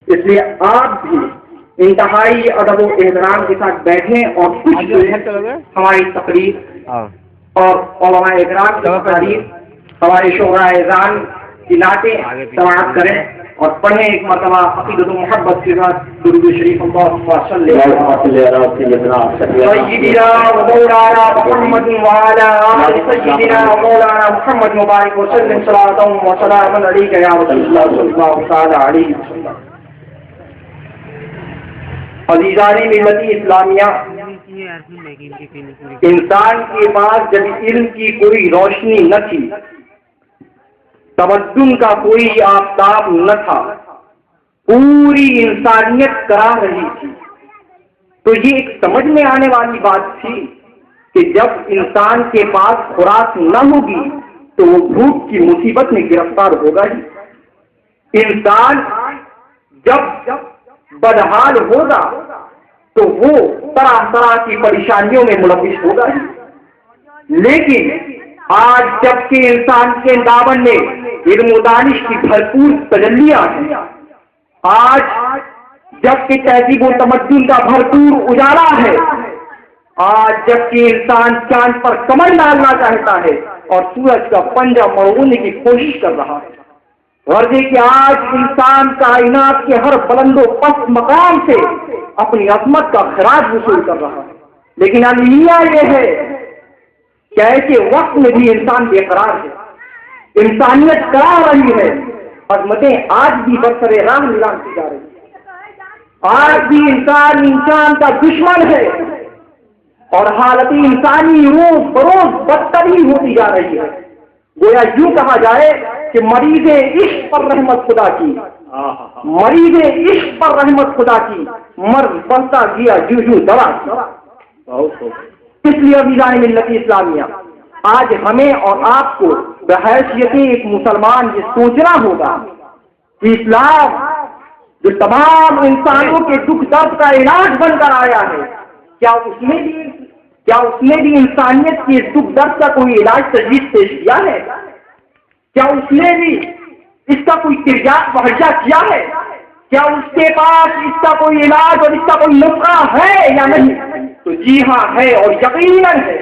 اس لیے آپ بھی انتہائی ادب و احترام کے ساتھ بیٹھیں اور کچھ ہماری تقریر اور علماء اکرام کی تقاریر، ہمارے شعراء اذان کی نعتیں سماعت کریں اور پڑھیں ایک مرتبہ عقیدت و محبت کے ساتھ درود شریف اللہم صلی علی سیدنا و مولانا محمد وعلی آل سیدنا و مولانا محمد مبارک وسلم صلاۃ و سلام علیک یا رسول اللہ صلی اللہ تعالی علیہ وسلم۔ عزیزان ملت اسلامیہ، انسان کے پاس جب علم کی کوئی روشنی نہ تھی، تمدن کا کوئی آفتاب نہ تھا، پوری انسانیت کرا رہی تھی، تو یہ ایک سمجھ میں آنے والی بات تھی کہ جب انسان کے پاس خوراک نہ ہوگی تو وہ بھوک کی مصیبت میں گرفتار ہوگا ہی۔ انسان جب بدحال ہوگا تو وہ طرح طرح کی پریشانیوں میں ملوث ہوگا ہی۔ لیکن آج جب کہ انسان کے دامن میں علم و دانش کی بھرپور تجلیاں ہیں، آج جب کہ تہذیب و تمدن کا بھرپور اجالا ہے، آج جب کہ انسان چاند پر کمر ڈالنا چاہتا ہے اور سورج کا پنجہ مڑونے کی کوشش کر رہا ہے، غرضے کہ آج انسان کائنات کے ہر بلند و پست مقام سے اپنی عظمت کا خراج وصول کر رہا ہے، لیکن المیہ یہ ہے کہ ایسے وقت میں بھی انسان بے قرار ہے، انسانیت کرا رہی ہے، عظمتیں آج بھی برسر راہ نیلام کی جا رہی ہیں، آج بھی انسان کا دشمن ہے اور حالت انسانی روز بروز بدتر ہی ہوتی جا رہی ہے۔ گویا یوں کہا جائے کہ مریض عشق پر رحمت خدا کی، مریض عشق پر رحمت خدا کی، مرض بڑھتا گیا جو جو دوا کی۔ اس لیے عزیزان ملت اسلامیہ، آج ہمیں اور آپ کو بحیثیت ایک مسلمان یہ سوچنا ہوگا کہ اسلام جو تمام انسانوں کے دکھ درد کا علاج بن کر آیا ہے، کیا اس نے بھی انسانیت کے دکھ درد کا کوئی علاج تجویز پیش کیا ہے؟ کیا اس نے بھی اس کا کوئی ترجاح مہیا کیا ہے؟ کیا اس کے پاس اس کا کوئی علاج اور اس کا کوئی نسخہ ہے یا نہیں؟ تو جی ہاں ہے، اور یقیناً ہے۔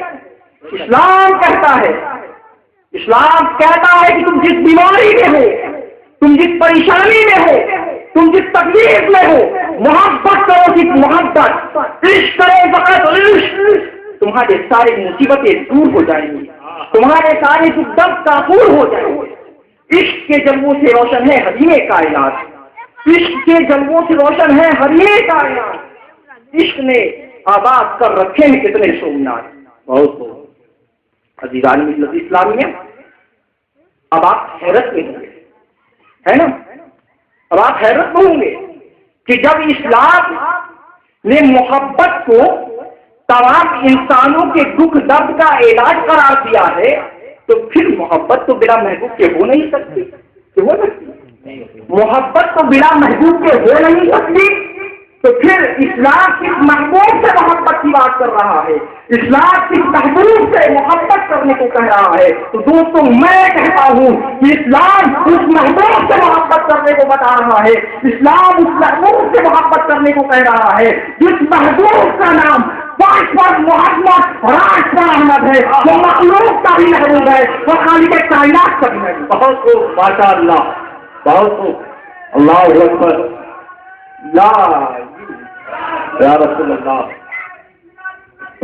اسلام کہتا ہے کہ تم جس بیماری میں ہو، تم جس پریشانی میں ہو، تم جس تکلیف میں ہو، محبت کرو، صرف محبت، عشق کرو، فقط عشق، تمہارے سارے مصیبتیں دور ہو جائیں گی، تمہارے سارے دکھ درد کافور ہو جائیں گے۔ عشق کے جلووں سے روشن ہے حریم کائنات، عشق کے جلووں سے روشن ہے حریم کائنات، عشق نے آباد کر رکھے ہیں کتنے سومنات۔ بہت عزیزان ملت اسلامیہ، اب آپ حیرت میں ہوں گے، ہے نا؟ اب آپ حیرت میں ہوں گے کہ جب اسلام نے محبت کو تمام انسانوں کے دکھ درد کا علاج قرار دیا ہے، تو پھر محبت تو بلا محبوب کے ہو نہیں سکتی، کہ ہو سکتی؟ محبت تو بلا محبوب کے ہو نہیں سکتی، تو پھر اسلام کس محبوب سے محبت کی بات کر رہا ہے، اسلام کس محبوب سے محبت کرنے کو کہہ رہا ہے؟ تو دوستوں میں کہتا ہوں کہ اسلام اس محبوب سے محبت کرنے کو بتا رہا ہے، اسلام اس محبوب سے محبت کرنے کو کہہ رہا ہے جس محبوب کا نام پانچ پر محمد راج پر احمد ہے، وہ مخلوق کا بھی محبوب ہے، وہ خالق کائنات کا بھی محبوب۔ بہت خوب، ماشاء اللہ، بہت خوب، اللہ اکبر، لا یا رسول اللہ،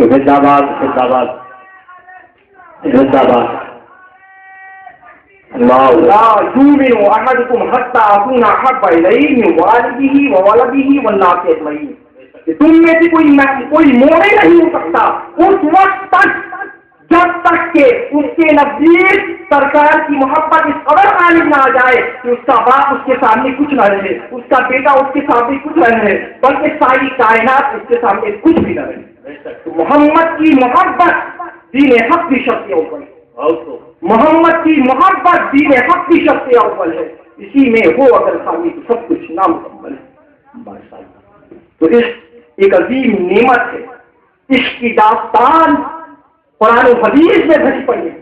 زندہ باد، زندہ باد، زندہ باد۔ لا یؤمن احدکم حتی اکون احب الیہ من والدہ وولدہ والناس اجمعین، تم میں سے کوئی مومن نہیں ہو سکتا اس وقت تک جب تک کہ اس کے نزدیک سرکار کی محبت اس قدر غالب نہ آ جائے کہ اس کا باپ اس کے سامنے کچھ نہ رہے، اس کا بیٹا اس کے سامنے کچھ نہ رہے، بلکہ ساری کائنات اس کے سامنے کچھ بھی نہ رہے۔ تو محمد کی محبت دین حق کی شرط اول، محمد کی محبت دین حق کی شرط اول ہے، اسی میں وہ اگر خالی تو سب کچھ نامکمل ہے۔ تو ایک عظیم نعمت ہے، عشق کی داستان قرآن و حدیث میں بھری پڑی ہے۔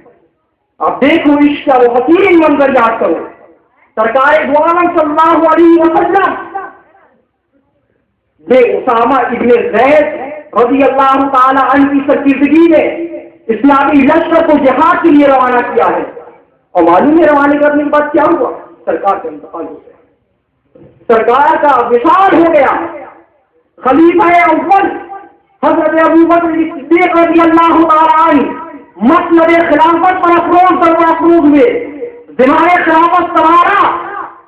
آپ دیکھو عشق کا وہ حسین منظر یاد کرو، سرکار دو عالم صلی اللہ علیہ وسلم یہ اسامہ ابن زید رضی اللہ تعالی عنہ کی سرکردگی میں اسلامی لشکر کو جہاد کے لیے روانہ کیا ہے. اور معلوم ہے روانہ کرنے کے بعد کیا ہوا؟ سرکار کا انتقال ہو گیا، سرکار کا وصال ہو گیا. خلیفہ اول حضرت ابوبکر صدیق رضی اللہ تعالی عنہ مسند خلافت پر افروز ہوئے، ذمہ خلافت سوارا.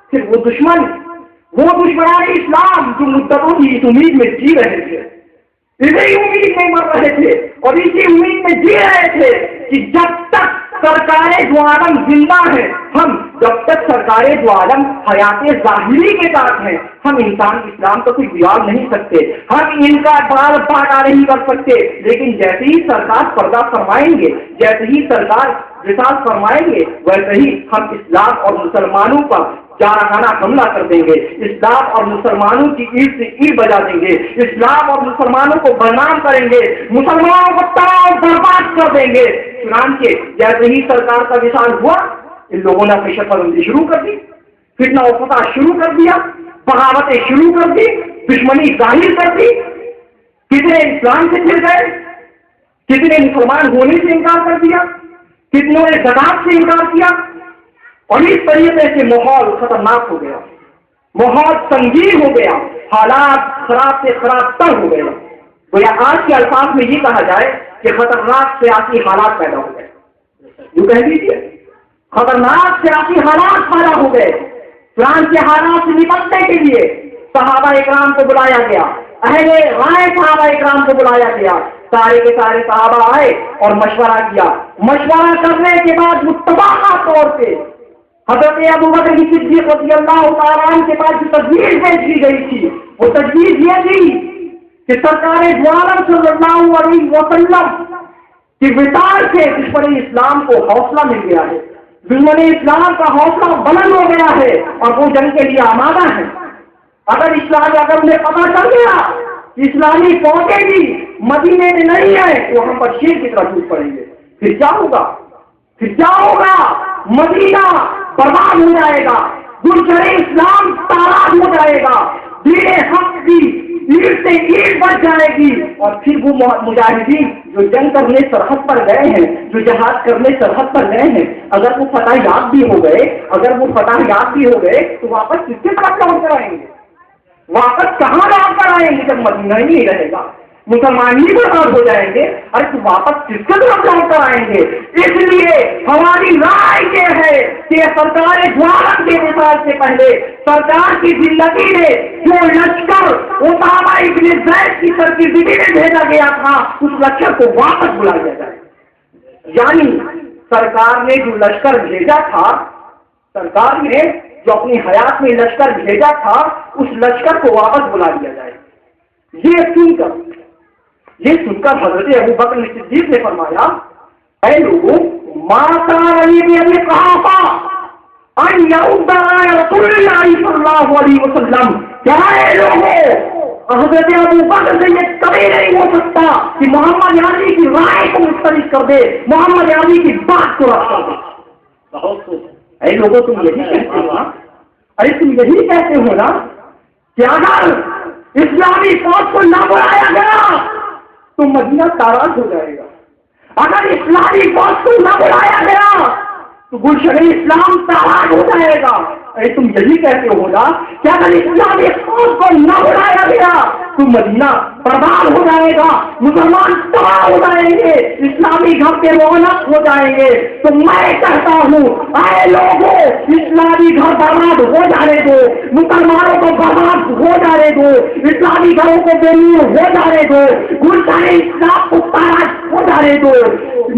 پھر وہ دشمنان اسلام جو مدتوں کی اس امید میں جی رہے تھے، اسی امید میں مر رہے تھے اور اسی امید میں جی رہے تھے کہ جب تک سرکار دو عالم زندہ ہے، جب تک سرکار دو عالم حیات ظاہری کے ساتھ ہیں، ہم انسان اسلام کا کوئی بگاڑ نہیں سکتے، ہم ان کا بال باٹا نہیں کر سکتے. لیکن جیسے ہی سرکار پردہ فرمائیں گے، جیسے ہی سرکار وصال فرمائیں گے، ویسے ہی ہم اسلام اور مسلمانوں پر جارحانہ حملہ کر دیں گے، اسلام اور مسلمانوں کی اینٹ سے اینٹ بجا دیں گے، اسلام اور مسلمانوں کو بدنام کریں گے، مسلمانوں کو تباہ و برباد کر دیں گے. چنانچہ جیسے ہی سرکار کا وصال ہوا، ان لوگوں نے اپنی شکل بندی شروع کر دی، فتنہ و فساد شروع کر دیا، بغاوتیں شروع کر دی، دشمنی ظاہر کر دی. کتنے اسلام سے پھر گئے، کتنے مسلمان ہونے سے انکار کر دیا، کتنوں نے زکات سے انکار کیا. اور اس طریقے سے ماحول خطرناک ہو گیا، ماحول سنگین ہو گیا، حالات خراب سے خراب تر ہو گئے. گویا آج کے الفاظ میں یہ کہا جائے کہ خطرناک سیاسی حالات پیدا ہو گئے. جو کہہ دیجیے خطرناک سیاسی حالات پیدا ہو گئے. فرانس کے حالات سے نپٹنے کے لیے صحابہ اکرام کو بلایا گیا، اہل رائے صحابہ اکرام کو بلایا گیا. سارے کے سارے صحابہ آئے اور مشورہ کیا. مشورہ کرنے کے بعد متفقہ طور پہ حضرت ابوبکر صدیق رضی اللہ تعالیٰ عنہ کے پاس جو تجویز پیش کی گئی تھی، وہ تجویز یہ تھی کہ سرکار دو عالم صلی اللہ علیہ وسلم کی وصال سے دشمن اسلام کو حوصلہ مل گیا ہے، دشمن اسلام کا حوصلہ بلند ہو گیا ہے اور وہ جنگ کے لیے آمادہ ہے. اگر انہیں پتا چل گیا کہ اسلامی فوجیں بھی مدینے میں نہیں ہے تو ہم پر شیر کی طرح ٹوٹ پڑیں گے. پھر کیا ہوگا؟ مدینہ برباد ہو جائے گا، گلشن اسلام تاراج ہو جائے گا، دین حق کی اینٹ سے اینٹ بچ جائے گی. اور پھر وہ مجاہدین جو جنگ کرنے سرحد پر گئے ہیں، جو جہاد کرنے سرحد پر گئے ہیں، اگر وہ فتح یاب بھی ہو گئے تو واپس کس کے طرف لوٹ کر آئیں گے؟ واپس کہاں لوٹ کر آئیں گے جب مدینہ ہی نہیں رہے گا، مسلمان ہی برباد ہو جائیں گے؟ ارے تو واپس کس کے طرف لوٹ کر آئیں گے؟ اس لیے ہماری رائے یہ ہے کہ سرکار دو عالم کے وصال سے پہلے سرکار کی زندگی میں جو لشکر اسامہ ابن زید کی سرکردگی میں بھیجا گیا تھا، اس لشکر کو واپس بلا لیا جائے. یعنی سرکار نے جو لشکر بھیجا تھا، سرکار نے جو اپنی حیات میں لشکر بھیجا تھا، اس لشکر کو واپس بلا لیا جائے. یہ سن کر حضرت ابوبکر صدیق نے فرمایا، اے لوگوں، ماتا علی نے کہا تھا ان یعود رسول اللہ صلی اللہ علیہ وسلم، کیا اے لوگوں، حضرت ابوبکر سے یہ کبھی نہیں ہو سکتا کہ محمد علی کی رائے کو مختلف کر دے، محمد علی کی بات کو رد کر دے. اے لوگوں، تم یہی کہتے ہو نا، یہی کہتے ہو نا کہ اگر اسلامی فوج کو نہ بلایا گیا تو مدینہ تاراج ہو جائے گا، اگر اسلامی فوج کو نہ بلایا گیا تو گلشن اسلام تاراج ہو جائے گا. اے تم یہی کہتے ہو نا کہ اگر اسلامی فوج کو نہ بلایا گیا تو مدینہ برباد ہو جائے گا، مسلمان تباہ ہو جائیں گے، اسلامی گھر کے رونق ہو جائیں گے. تو میں کہتا ہوں، اے لوگوں، اسلامی گھر برباد ہو جانے دو، مسلمانوں کو برباد ہو جانے دو، اسلامی گھروں کو بے نور ہو جانے دو، گلشن اسلام کو تاراج ہو جانے دو،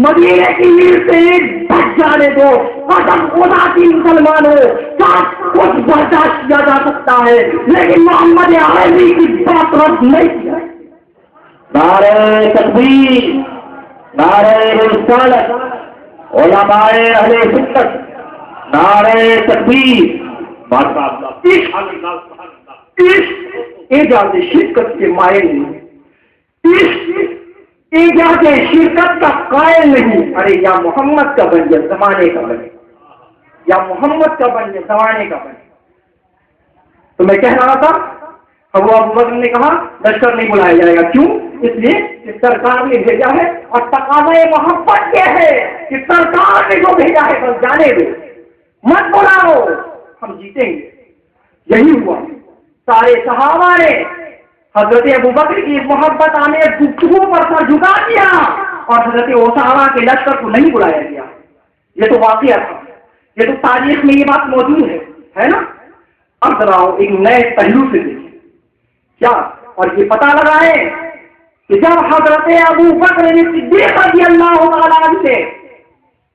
مدینے کی اینٹ سے اینٹ بچ جانے دو. قسم خدا کی مسلمانوں، کچھ برداشت کیا جا سکتا ہے لیکن محمد عربی کی بات رد نہیں کیا. نعرہ تکبیر، نعرہ رسالت، علماء اہل سنت، نعرہ تکبیر. ایجاد شرکت کے مائل نہیں، ایجاد شرکت کا قائل نہیں. ارے یا محمد کا بن جائے زمانے کا بنے، یا محمد کا بن جائے زمانے کا بنے. تو میں کہہ رہا تھا ابو بکر نے کہا لشکر نہیں بلایا جائے گا. کیوں؟ اس لیے کہ سرکار نے بھیجا ہے اور تقاضۂ محبت یہ ہے کہ سرکار نے جو بھیجا ہے بس جانے دو, مت بلاؤ, ہم جیتیں گے. یہی ہوا. سارے صحابہ نے حضرت ابو بکر کی محبت آنے گفتگو پر سر جھکا دیا اور حضرت اسامہ کے لشکر کو نہیں بلایا گیا. یہ تو واقعہ تھا, یہ تو تاریخ میں یہ بات موجود ہے نا. اب ذرا ایک نئے پہلو سے دیکھیں کیا, اور یہ پتا لگا ہے کہ جب حضرت ابو بکر صدیق رضی اللہ تعالیٰ عنہ نے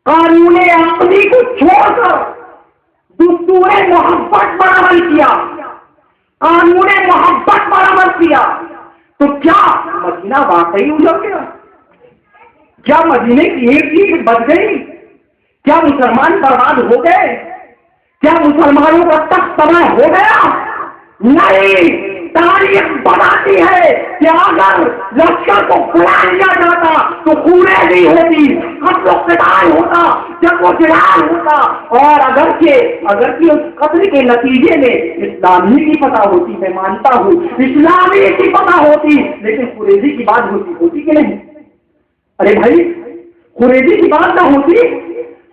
قانون عقلی کو چھوڑ کر دستور محبت پر عمل کیا, قانون محبت پر عمل کیا, تو کیا مدینہ واقعی اجڑ گیا؟ کیا مدینے کی ایک چیز بچ گئی؟ کیا مسلمان برباد ہو گئے؟ کیا مسلمانوں کا تخت تباہ ہو گیا؟ نہیں. تاریخ بتاتی ہے کہ اگر لشکر کو بلا لیا جاتا تو خونیں نہیں ہوتی, ہم لوگ قتال ہوتا, جب وہ جلال ہوتا, اور اگرچہ اس قتل کے نتیجے میں اسلامی کی پتہ ہوتی, میں مانتا ہوں اسلامی کی پتہ ہوتی, لیکن قریظی کی بات ہوتی کہ نہیں؟ ارے بھائی, قریظی کی بات نہ ہوتی,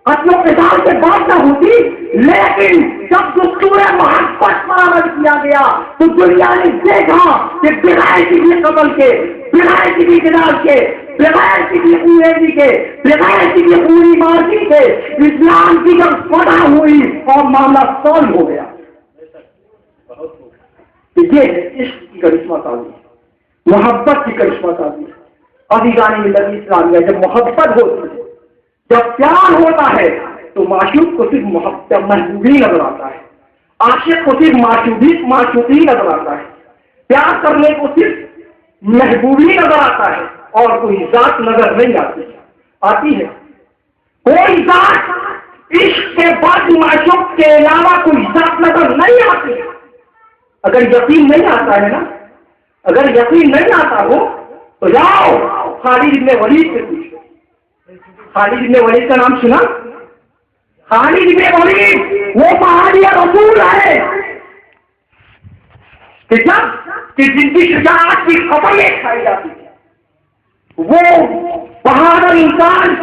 قتل و قتال کے بات نہ ہوتی, لیکن جب دستور محبت پر عمل کیا گیا تو دنیا نے دیکھا کہ بغیر کسی قتل کے, بغیر کسی جلال کے, بغیر کسی خونریزی کے, بغیر کسی خونی مارکی کے اسلام کی جب فتح ہوئی اور معاملہ سالو ہو گیا. یہ عشق کی کرشمہ سازی, محبت کی کرشمہ سازی. عزیزان ملت اسلامیہ, جب محبت ہوتی ہے, جب پیار ہوتا ہے تو معشوق کو صرف محبوبی نظر آتا ہے, عاشق کو صرف معشوقی نظر آتا ہے, پیار کرنے کو صرف محبوبی نظر آتا ہے, اور کوئی ذات نظر نہیں آتی ہے. کوئی ذات عشق کے بعد معشوق کے علاوہ کوئی ذات نظر نہیں آتی. اگر یقین نہیں آتا ہے نا, اگر یقین نہیں آتا ہو تو جاؤ خالد بن ولید سے پوچھو. خالد بن ولید کا نام سنا؟ خالد بن ولید وہ صحابی رسول ہے کہ جن کی شجاعت کی خبریں کھائی جاتی ہے, وہ بہادر انسان